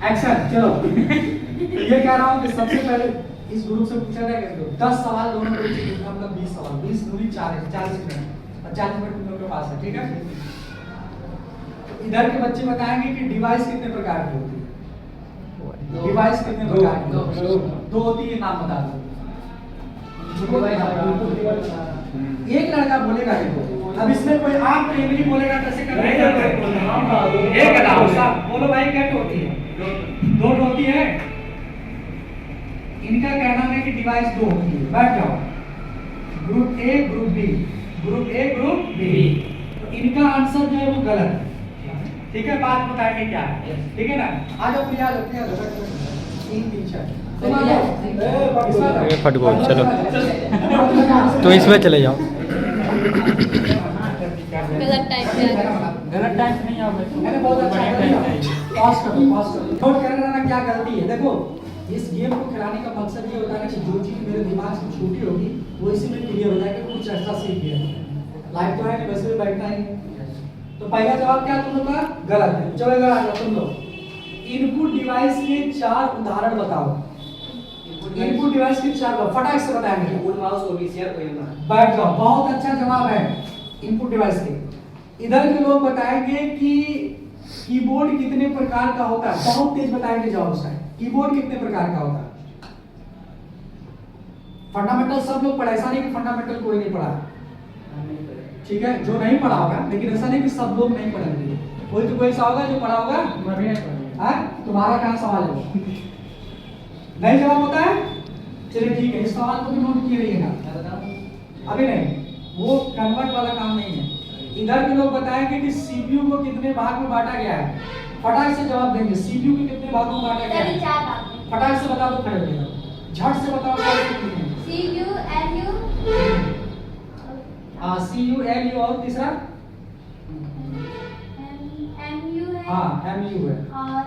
Action चलो। ये कह रहा हूँ कि सबसे पहले इस ग्रुप से पूछा जाएगा 10 सवाल दोनों ग्रुप से पूछना, मतलब 20 सवाल, 20 दूरी 40 मिनट और 40 मिनट तुम लोग के पास है, ठीक है। इधर के बच्चे बताएंगे कि डिवाइस कितने प्रकार की होती है, डिवाइस कितने प्रकार की दो होती है, नाम बता दो। एक लड़का बोलेगा देखो, अब इसमें कोई आप नहीं बोलेगा कैसे कर एक बोलो भाई क्या होती है, दो होती है। इनका कहना है कि डिवाइस दो होती है, बैठ जाओ। Group A group B, group A group B, तो इनका आंसर जो है वो गलत है, ठीक है। बात बताएंगे क्या है, ठीक है ना। आ जाओ प्रिया, 3 3 4 फट गो, चलो तो इसमें चले जाओ। गलत टाइम नहीं आओ। मैंने बहुत अच्छा पास करो नोट कर लेना क्या गलती है। देखो इस गेम को खिलाने का मकसद ये होता है कि जो चीज मेरे दिमाग से छूटी होगी वो इसी में क्लियर हो जाएगा, कुछ चर्चा सीख गया। लाइव तो है नहीं, वैसे भी बैठना ही। तो पहला जवाब क्या तुम लोग का गलत है। चलो इधर आ जाओ तुम लोग। इनपुट डिवाइस के 4 उदाहरण बताओ। इनपुट डिवाइस के 4 फटाक से बताएंगे। कीबोर्ड माउस और वीसीआर कोई ना। बैठ जाओ, बहुत अच्छा जवाब है इनपुट डिवाइस के। इधर के लोग बताएंगे कि कीबोर्ड कितने प्रकार का होता है, बहुत तेज बताएंगे जवाब उसका। कीबोर्ड कितने प्रकार का होता है? फंडामेंटल सब लोग पढ़ा, ऐसा नहीं कि फंडामेंटल कोई नहीं पढ़ा, ठीक है। जो नहीं पढ़ा होगा, लेकिन ऐसा नहीं कि सब लोग नहीं पढ़ेंगे, कोई तो कोई ऐसा होगा जो पढ़ा होगा। तुम्हारा क्या सवाल है? नहीं जवाब होता है, चलिए ठीक है, इस सवाल को भी नोट किए रहिएगा। अभी नहीं, वो कन्वर्ट वाला काम नहीं है। इधर के लोग बताएंगे कि सीपीयू को कितने भाग में बांटा गया है। फटाक से जवाब देंगे, सीपीयू को कितने भागों में बांटा गया है? 4 भाग में। फटाक से बता दो, खड़े हो जाओ, झट से बताओ क्या कितनी है। सीयू एलयू सीयू एलयू और तीसरा एमयू है। हां एमयू है। और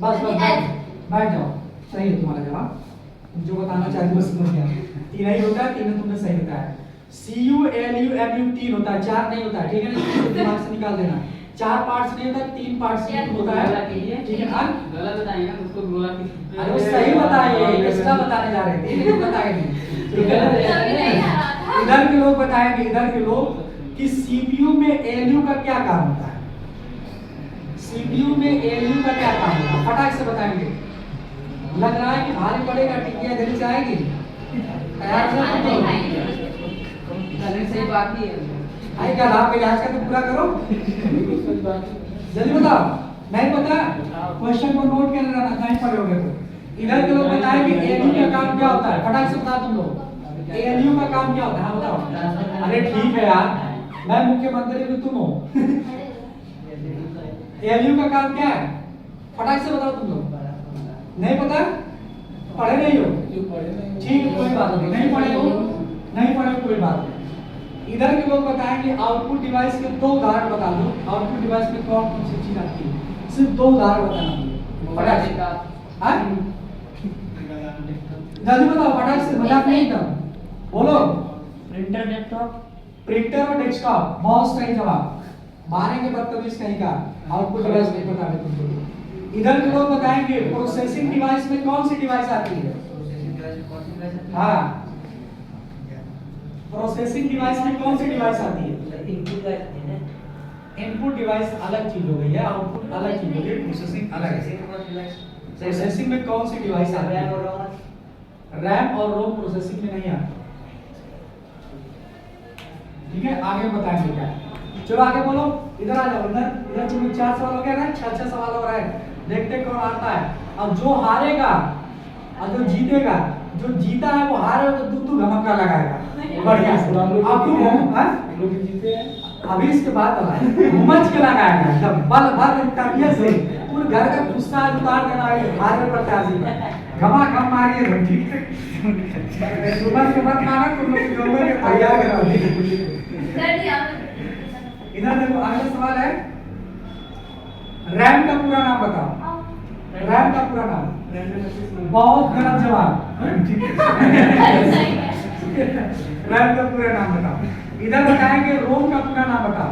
बस बैठ जाओ, सही है तुम्हारा जवाब। तुम जो बताना चाहते हो समझ गया। 3 ही होता है, 3 तुमने सही बताया। सीयू एलयू एमयू 3 होता है, 4 नहीं होता है, ठीक है ना। इसको दिमाग से निकाल देना। 4 पार्ट्स नहीं होता, 3 पार्ट्स होता है, ठीक है। गलत बताएंगे उसको गोला की। अरे वो सही बताइए, एक्स्ट्रा बताने जा रहे थे लेकिन बताए नहीं। इधर के लोग बताएंगे, इधर के लोग कि सीपीयू में एलयू का क्या काम होता है। सीपीयू में एलयू का क्या काम होता है, फटाक से बताएंगे। लग रहा है कि भारी पड़ेगा, टिकिया देनी चाहेगी। तैयार से सही बात नहीं है। आई क्या लाभ है आज का, तो पूरा करो जल्दी बताओ। नहीं पता क्वेश्चन को नोट कर लेना, नहीं पढ़ोगे तो। इधर के लोग बताएंगे एलयू का काम क्या होता है, फटाक से बता तुम लोग। एलयू का काम क्या होता है, हाँ बताओ। अरे ठीक है यार, मैं मुख्यमंत्री भी तुम हो। एलयू का काम क्या है, फटाक से बताओ तुम लोग। नहीं पता, पढ़े नहीं हो, ठीक है कोई बात नहीं, नहीं पढ़े हो, नहीं पढ़े कोई बात नहीं। इधर के लोग बताएंगे आउटपुट डिवाइस के 2 उदाहरण बता दो। आउटपुट डिवाइस में कौन कौन सी चीज आती है, सिर्फ 2 उदाहरण बताना। फटाक से जल्दी बताओ, फटाक से, मजाक नहीं था, बोलो। प्रिंटर, लैपटॉप, प्रिंटर और डेस्कटॉप, बहुत सही जवाब। मारेंगे बदतमीज कहीं का, आउटपुट डिवाइस नहीं बता रहे तुमको। इधर के लोग बताएंगे प्रोसेसिंग डिवाइस में कौन सी डिवाइस आती है। हाँ, प्रोसेसिंग डिवाइस में कौन सी डिवाइस आती है। इनपुट डिवाइस अलग चीज हो गई है, आउटपुट अलग चीज हो गई, प्रोसेसिंग अलग है। प्रोसेसिंग में कौन सी डिवाइस आती है। रैम और रोम प्रोसेसिंग में नहीं आती, ठीक है। आगे बताएंगे क्या, चलो आगे बोलो। इधर आ जाओ, इधर तुम्हें 4 सवाल हो गया ना, 6 सवाल हो रहा है, देखते कौन आता है। अब जो हारेगा और जो जीतेगा, जो जीता है वो हारे तो दूध धमका लगाएगा बढ़िया से। आपको जीते अभी इसके बाद मच के लगाएगा एकदम बल भर तबियत से, पूरे घर का गुस्सा उतार देना है हारे प्रत्याशी पर। घमा घम मारिए, ठीक है। सुबह के बाद मारा तुम लोग जो में तैयार करा दे। इधर देखो, अगला सवाल है रैम का पूरा नाम बताओ। रैम का पूरा नाम, बहुत गलत जवाब। रैम का पूरा नाम बताओ। इधर बताएंगे रोम का पूरा नाम बताओ।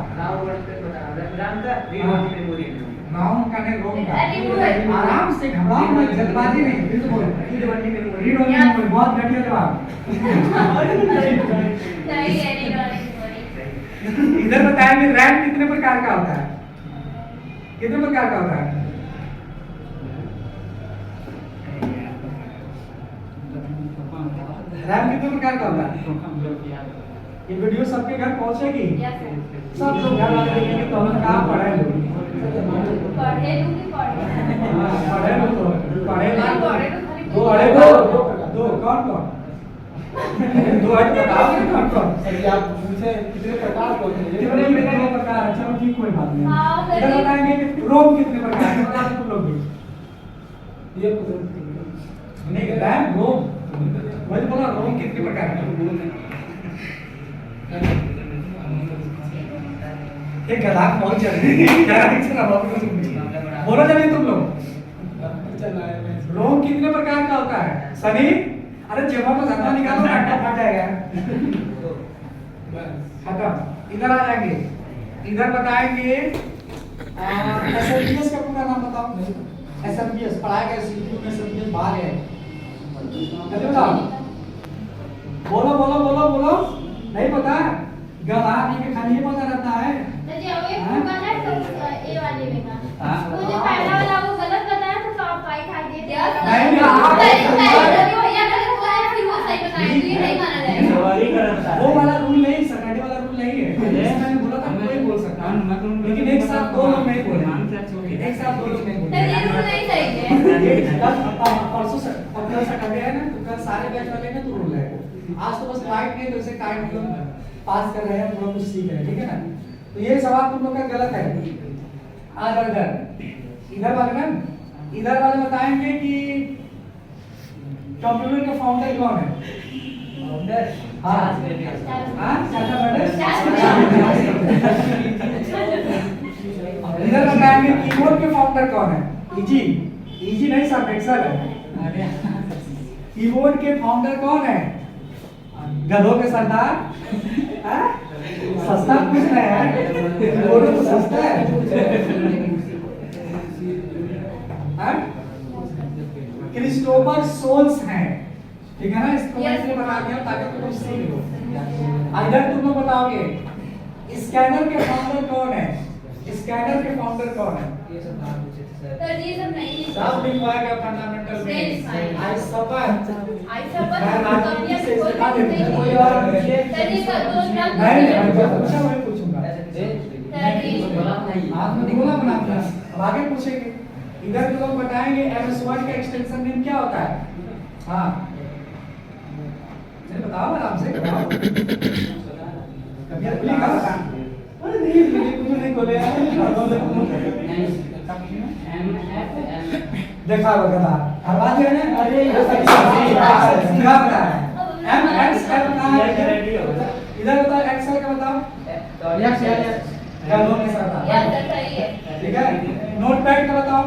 नाउन का नहीं रोम का Read. आराम से घबराओ मत जल्दबाजी नहीं फिर से बोलो रीड ओनली मेमोरी बहुत घटिया जवाब नहीं है रीड ओनली मेमोरी। इधर बताएंगे रैम कितने प्रकार का होता है कितने प्रकार का होता है रैम कितने प्रकार का होता है ये वीडियो सबके घर पहुंचेगी यस सब लोग घर वाले देखेंगे तो हम कहाँ पढ़े लोग पढ़े लूंगी पढ़े हाँ, पढ़े लोग तो पढ़े ना पढ़े दो अड़े दो कौन कौन दो अड़े बताओ कौन कौन आप पूछे कितने प्रकार के होते हैं कितने कितने प्रकार चलो ठीक कोई बात नहीं हाँ, इधर बताएंगे कि रोम कितने प्रकार के बता दो तुम लोग भी ये नहीं रैम रोम वही बोला रोम कितने प्रकार के एक गधा बहुत चल रही है बोलो जल्दी तुम लोग रोम कितने प्रकार का होता है सनी अरे जेबा में धंधा निकालो काटा फट जाएगा खत्म इधर आ जाएंगे इधर बताएंगे एसएमबीएस का पूरा नाम बताओ एसएमबीएस पढ़ाया गया सीपीयू में एसएमबीएस बाहर है जल्दी बताओ बोलो बोलो बोलो बोलो नहीं पता गधा नहीं के खाली पता रहता है तो जी अब ये होगा ना तो ए वाले में का वो जो पहला वाला वो गलत बताया तो आप पाई खा दिए थे नहीं, भैया गलत बताया फिर वो सही बताया तो ये नहीं माना जाएगा वो वाला रूल नहीं सैटरडे वाला रूल नहीं है जैसे मैंने बोला था कोई बोल सकता है लेकिन एक साथ दो लोग नहीं बोले एक साथ दो लोग नहीं तो बोले ये रूल नहीं सही है परसों से कल सैटरडे है ना तो कल सारे बैच वाले में तो रूल है आज तो बस लाइट नहीं तो इसे टाइम हम पास कर रहे हैं थोड़ा कुछ सीख रहे हैं ठीक है ना तो ये सवाल तुम लोग का गलत है आ जाओ इधर वाले ना इधर वाले बताएंगे कि कंप्यूटर का फाउंडर कौन है हाँ हाँ चाचा बड़े इधर बताएंगे कीबोर्ड के फाउंडर कौन है इजी इजी नहीं सब एक्सेल है कीबोर्ड के फाउंडर कौन है गधों के सरदार हाँ? सस्ता कुछ नहीं है कीबोर्ड तो सस्ता है हाँ? क्रिस्टोफर सोल्स हैं ठीक है ना इसको मैं इसलिए बता दिया ताकि तुम लोग सीख लो इधर तुम लोग बताओगे स्कैनर के फाउंडर कौन है स्कैनर के फाउंडर कौन है तो ये सब नहीं सब लिखवाया गया फंडामेंटल में आई सफर आई सब मैं राजनीति से सिखा देता हूं कोई और पूछिए तरी का दो नहीं मैं पूछा मैं पूछूंगा तरी आपने बोला बना दिया अब आगे पूछेंगे इधर के लोग बताएंगे एमएस वर्ड का एक्सटेंशन नेम क्या होता है हाँ नहीं बताओ आराम से बताओ कभी खुली का अरे नहीं खुली कुछ नहीं खोले यार देखा बता हर बात है ना अरे ये क्या बता एम एक्स का बता इधर बताओ एक्सेल का बताओ यस क्या लोग के साथ यार सही है ठीक है नोटपैड का बताओ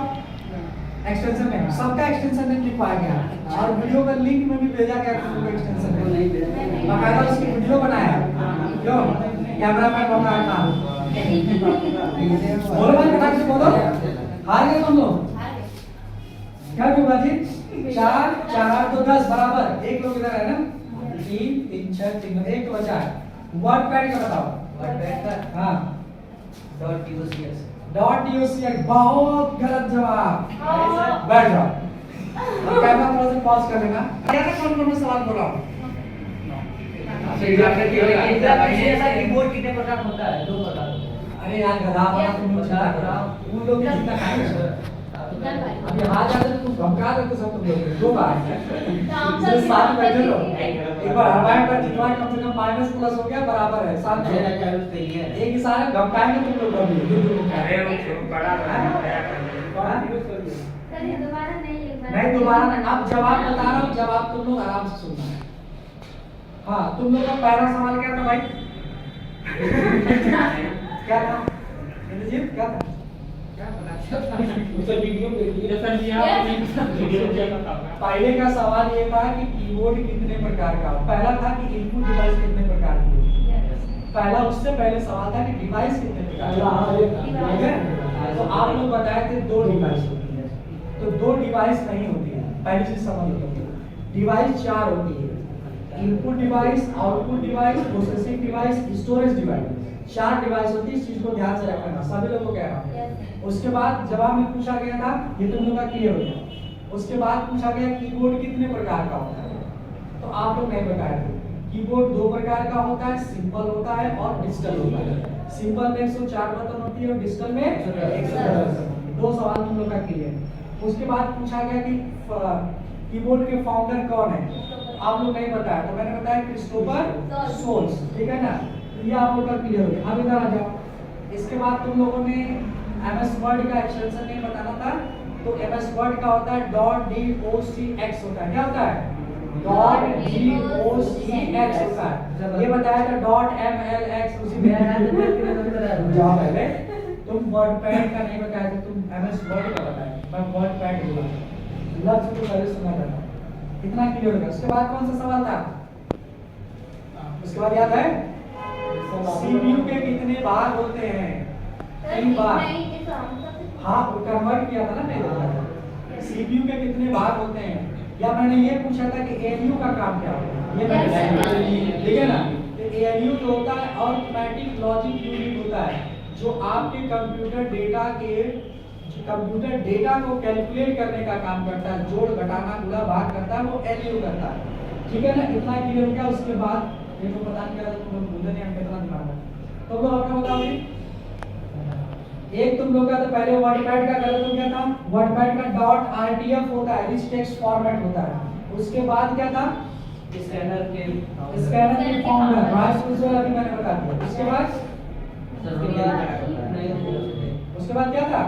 एक्सटेंशन नेम सबका एक्सटेंशन नेम लिखवाया गया और वीडियो का लिंक में भी भेजा गया तुम लोग एक्सटेंशन नेम बाकायदा उसकी वीडियो बनाया क्यों कैमरामैन होगा था बोलो भाई फटाक से बोलो हार गए तुम लोग क्या क्यों बाजी 4 4 8 तो 10 बराबर एक लोग इधर है ना 3 3 6 3 एक तो बचा है वर्ड पैड का बताओ वर्ड पैड का हां .docx बहुत गलत जवाब बैठ जाओ कैमरा थोड़ा सा पॉज कर लेना क्या कौन कौन सवाल बोला कीबोर्ड कितने प्रकार होता है 2 प्रकार अरे यार गधा वाला तुम लोग चिंता करो उन लोग की चिंता खाएंगे अभी आ जाते तो तुम धमका देते सब तुम लोग 2 बार सिर्फ साथ बैठे लो एक बार हमारे पर जितना कम से कम माइनस प्लस हो गया बराबर है साथ में एक ही सारे धमकाएंगे तुम लोग कभी अरे वो बड़ा तरी दोबारा नहीं लिखना नहीं दोबारा नहीं अब जवाब बता रहा हूँ जवाब तुम लोग आराम से सुनना है हाँ तुम लोग का पहला सवाल क्या था भाई क्या था इंद्रजीत क्या था पहले का सवाल ये था कि कीबोर्ड कितने प्रकार का पहला था कि इनपुट डिवाइस कितने प्रकार की होती है पहला उससे पहले सवाल था कि डिवाइस कितने प्रकार का तो आप लोग बताए थे 2 डिवाइस होती है, तो 2 डिवाइस नहीं होती है, पहली चीज समझ लो। डिवाइस 4 होती है, input device, output device, processing device, storage device. 4 device होती है, इस चीज को ध्यान से रखना, सभी लोगों को कह रहा हूँ। उसके बाद जवाब में पूछा गया था, ये तुम लोग का क्लियर हो गया। उसके बाद पूछा गया कीबोर्ड कितने प्रकार का होता है, तो आप लोग नहीं बताए थे। कीबोर्ड 2 प्रकार का होता है, सिंपल होता है और डिजिटल होता है। सिंपल में 104 बटन होती है और डिजिटल में 110। 2 सवाल तुम लोग का क्लियर। उसके बाद पूछा गया कि कीबोर्ड के फाउंडर कौन है, आप लोग नहीं बताया, तो मैंने बताया क्रिस्टोफर सोल्स, ठीक है ना। ये आप लोग का क्लियर हो गया। अब इधर आ जाओ। इसके बाद तुम लोगों ने एमएस वर्ड का एक्सटेंशन नहीं बताना था, तो एमएस वर्ड का होता है .docx होता है। क्या होता है? .docx होता है। ये बताया था .mlx, उसी में जाओ पहले। तुम वर्डपैड का नहीं बताया था, तुम एमएस वर्ड का बताया। मैं वर्डपैड बोला, लफ्ज को पहले सुना जाता। इतना क्लियर हो गया। उसके बाद कौन सा सवाल था? उसके बाद याद है सीपीयू के कितने भाग होते हैं? 3 भाग। हाँ, कन्वर्ट किया था ना मैंने। सीपीयू के कितने भाग होते हैं? या मैंने ये पूछा था कि एएलयू का काम क्या होता है? ये मैंने ठीक है ना। एएलयू जो होता है अरिथमेटिक लॉजिक यूनिट होता है, जो आपके कंप्यूटर डेटा को कैलकुलेट करने का काम करता है, जोड़ घटाना गुणा भाग करता है, वो एलयू करता है। ठीक है ना, इतना क्लियर हो गया। उसके बाद ये तो पता नहीं क्या तुम लोग भूल नहीं, हम कितना दिमाग में तो लोग अपना बताओ। एक तुम लोग का तो पहले वर्डपैड का गलत हो गया था। वर्डपैड का .rtf होता है, रिच टेक्स्ट फॉर्मेट होता है। उसके बाद क्या था? स्कैनर के फाउंडर राइस वाला भी मैंने बता दिया। उसके बाद क्या था?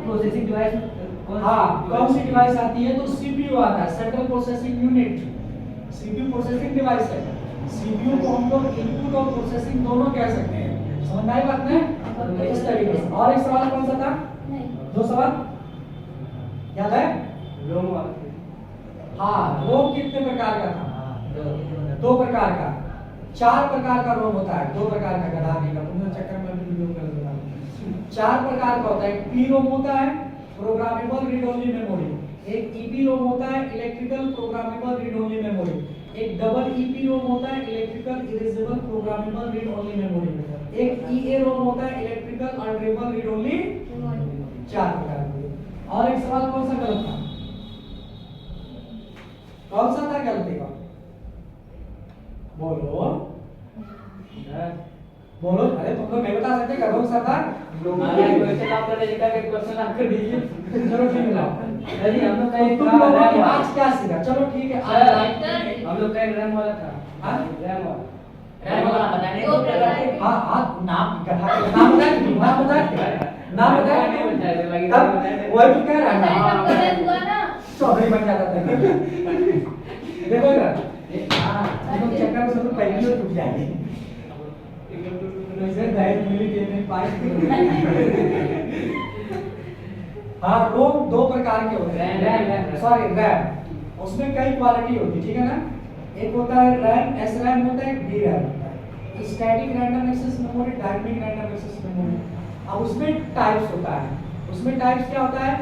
Processing device. हाँ, कौन सी डिवाइस आती है? तो सीपीयू आता है, central processing unit. CPU processing device है। सीपीयू को हम लोग इनपुट और प्रोसेसिंग दोनों कह सकते हैं। समझ में आई बात में? इस तरीके से। और एक सवाल कौन सा था? 2 सवाल याद है? हाँ, रोम कितने प्रकार का था? 2 प्रकार का। 4 प्रकार का रोम होता है, 2 प्रकार का गधा नहीं का, तुमने चक्कर में वीडियो कर दिया। 4 प्रकार का होता है। एक पी रोम होता है, प्रोग्रामेबल रीड ओनली मेमोरी। एक ईपी रोम होता है, electrical programmable read only memory. एक डबल ईपी रोम होता है, electrical erasable programmable read only memory. एक ईए रोम होता है, इलेक्ट्रिकल अल्टरेबल रीड ओनली। 4 प्रकार के। और एक सवाल कौन सा गलत था? कौन सा था गलती का? बोलो बोलो। अरे तुम लोग नहीं बता सकते, करो सरदार। क्वेश्चन आप कर लीजिए, क्वेश्चन आप कर दीजिए। चलो ठीक है। अरे हम लोग का एक तुम लोगों ने आज क्या सीखा? चलो ठीक है। हम लोग का एक रैम वाला था। हाँ? रैम वाला बताने दो प्रकार के। हाँ हाँ, नाम बता वही तो कह रहा है ना। चौधरी बन जाता था। देखो इधर, चक्कर में सब पहली और टूट जाएगी। दहेज मिली के नहीं पाई। हाँ, रोम 2 प्रकार के होते हैं। Sorry, RAM. उसमें कई क्वालिटी होती है, ठीक है ना। एक होता है रैम, एस रैम होता है, डी रैम होता है। Static random access memory, dynamic random access memory. अब उसमें टाइप्स होता है। उसमें टाइप्स क्या होता है?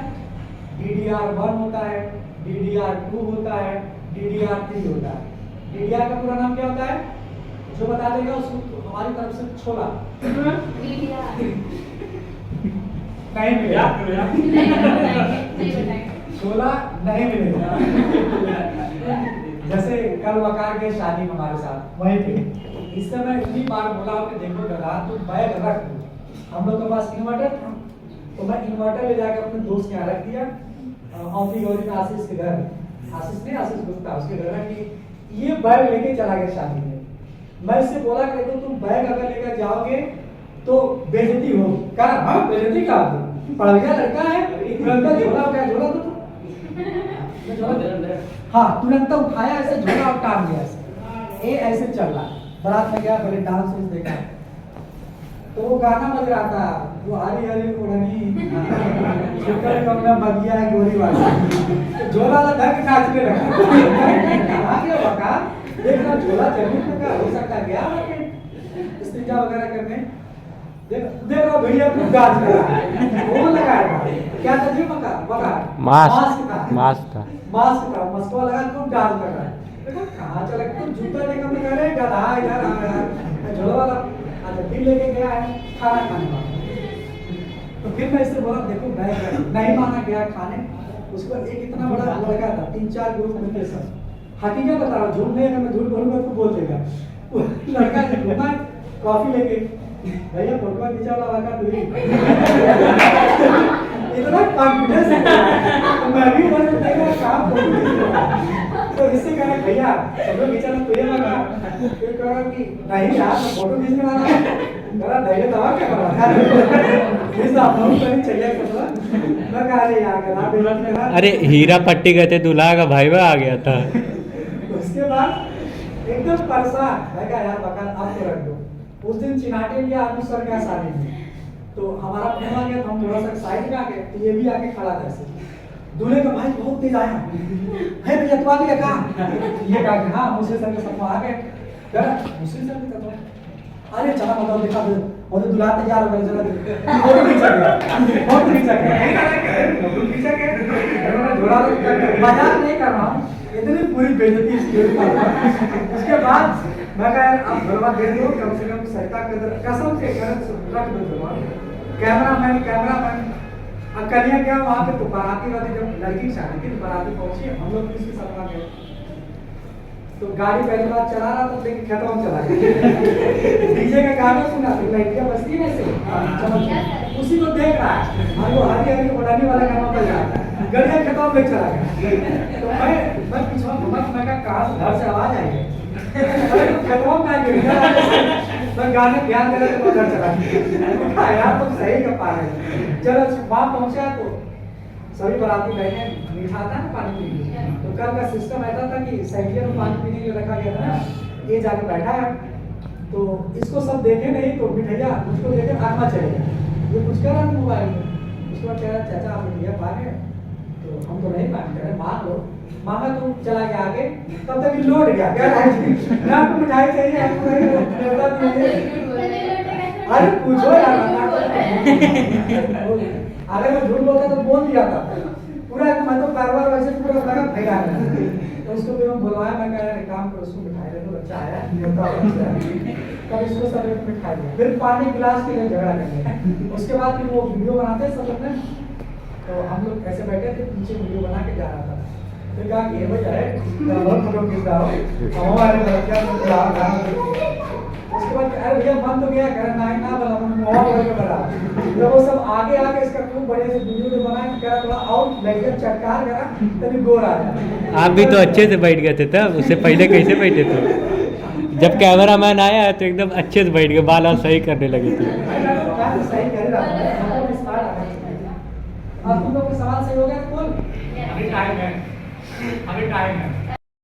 DDR1 होता है, DDR2 होता है, DDR3 होता है। DDR का पूरा नाम क्या होता है? जो बता देगा उसको हमारी तरफ से छोला नहीं मिलेगा। छोला नहीं मिलेगा। जैसे कल वकार के शादी हमारे साथ वहीं पे, इस समय इतनी बार बोला कि देखो दादा तुम बैग रख दो। हम लोग के पास इन्वर्टर था, तो मैं इन्वर्टर ले जाकर अपने दोस्त के यहाँ रख दिया। ऑफिस गौरी में आशीष के घर, आशीष गुप्ता उसके घर रख दी। ये बैग लेके चला गया शादी में। मैं इससे बोला कि देखो तुम बैग अगर लेकर जाओगे तो बेइज्जती हो। कहा हाँ बेइज्जती क्या होती, पढ़ गया लड़का है, तुरंत झोला उठाया, झोला तो हाँ तुरंत उठाया ऐसे झोला और टांग दिया ऐसे। ये ऐसे चल रहा। बारात में गया, पहले डांस देखा तो वो गाना बज रहा था, वो हरी हरी ओढ़नी शुक्र कमला बगिया है गोरी वाली। झोला तो धक नाचने लगा। कहाँ गया बका, देखना झोला जमीन पे का हो सकता गया इस्तिंजा वगैरह करने। देख रहा भैया खूब डांस कर रहा है, वो लगाया था, क्या था जी बता, मास्क था। मास्क का मस्का लगा खूब डांस कर रहा है। देखो कहाँ चला तो जूता लेकर मैं कह रहे गधा इधर आ यार झोला वाला अच्छा बिल लेके गया है खाना खाने का। तो फिर मैं इससे बोला देखो नहीं माना गया खाने, उसको एक इतना बड़ा लड़का था 3-4 ग्रुप में थे सब, हकीकत बता रहा हूँ झूठ नहीं है, मैं झूठ बोलूंगा तो बोल देगा। वो लड़का से घूमा कॉफी लेके भैया फोटो खींचा वाला लड़का तू ही इतना कॉन्फिडेंस है तो मैं भी बोल देगा काम फोटो खींच रहा तो इससे कह रहा भैया फोटो खींचा तो ये लगा फिर कह रहा कि नहीं यार मैं फोटो खींचने वाला है मेरा धैर्य दवा क्या कर रहा है इस आप लोग नहीं चाहिए कसला मैं कह रहे यार गला बेला मेरा अरे हीरा पट्टी गए थे, दूल्हा का भाई आ गया था। उसके बाद एकदम परेशान मैं कहा यार बकाल अब तो रख दो। उस दिन चिनाटे लिया आदमी सर का शादी में तो हमारा फोन आ गया तो हम थोड़ा सा साइड में आके तो ये भी आके खड़ा था ऐसे दूल्हे का भाई बहुत तेज आया है भैया तू आ गया कहाँ ये कहा कि हाँ मुझसे सर के साथ आ गए मुझसे सर के साथ अरे चला बताओ दिखा दो और तो दुल्हा तैयार हो गया चला फोटो खींचा गया फोटो खींचा गया जोड़ा मजाक नहीं कर रहा हूँ इतनी पूरी बेइज्जती इसकी उसके बाद मैं कहा यार अब भरवा दे दो कम से कम सहायता कर कसम से रख दो भरवा कैमरामैन अब कलिया गया वहाँ पे तो बाराती वाली जब लड़की की शादी थी बाराती पहुंची हम लोग इसके साथ वहाँ गए तो गाड़ी पहली बार चला रहा था लेकिन खेतों में चला गया डीजे का गाना सुना तो लड़कियां बजती ना से उसी को देख रहा है और वो हरी हरी उड़ाने वाला गाना बज रहा है गलिया खेतों में चला गया तो मैं पीछे मैं कहा घर से आवाज आई है खेतों में आ गया मैं गाने ध्यान दे रहा था घर चला गया यार तुम सही कर पा रहे चलो वहां पहुंचा तो सभी बाराती बैठे मीठा था ना पानी पीने तो कल का सिस्टम ऐसा था कि साइकिल में पानी पीने के लिए रखा गया था ना ये जाके बैठा है तो इसको सब देखे नहीं तो मिठैया मुझको देखे आत्मा चले गया ये कुछ कर रहा था मोबाइल में उसके बाद कह रहा चाचा आप मिठैया पा गए तो हम तो नहीं पाए कह रहे मान लो मामा तुम चला गया आगे तब तक लौट गया क्या ना आपको मिठाई चाहिए आपको अरे पूछो यार अगर मैं झूठ बोलता तो बोल दिया था पूरा मैं तो बार-बार वैसे पूरा लगा फैला तो उसको भी मैं बुलवाया मैं कह रहा काम करो उसको मिठाई दे दो बच्चा आया न्योता बच्चा तब इसको सब एक मिठाई दिया फिर पानी गिलास के लिए झगड़ा करते उसके बाद फिर वो वीडियो बनाते सब अपने तो हम लोग ऐसे बैठे थे पीछे वीडियो बना के जा रहा था फिर कहा ये वजह है बहुत फोटो खींच रहा हूँ हमारे क्या उसके बाद अरे भैया मन तो गया कह रहा ना बना मोबाइल बोल के बना जब वो सब आगे आके इसका खूब बढ़िया से वीडियो बना के कह रहा थोड़ा और लेकर चटकार करा तभी गोर आ गया आप भी तो अच्छे से बैठ गए थे तब, उससे पहले कैसे बैठे थे? जब कैमरामैन आया तो एकदम अच्छे से बैठ गए, बाल सही करने लगे थे। सही कर रहा था अब तुम लोग का सवाल सही हो गया बोल अभी टाइम है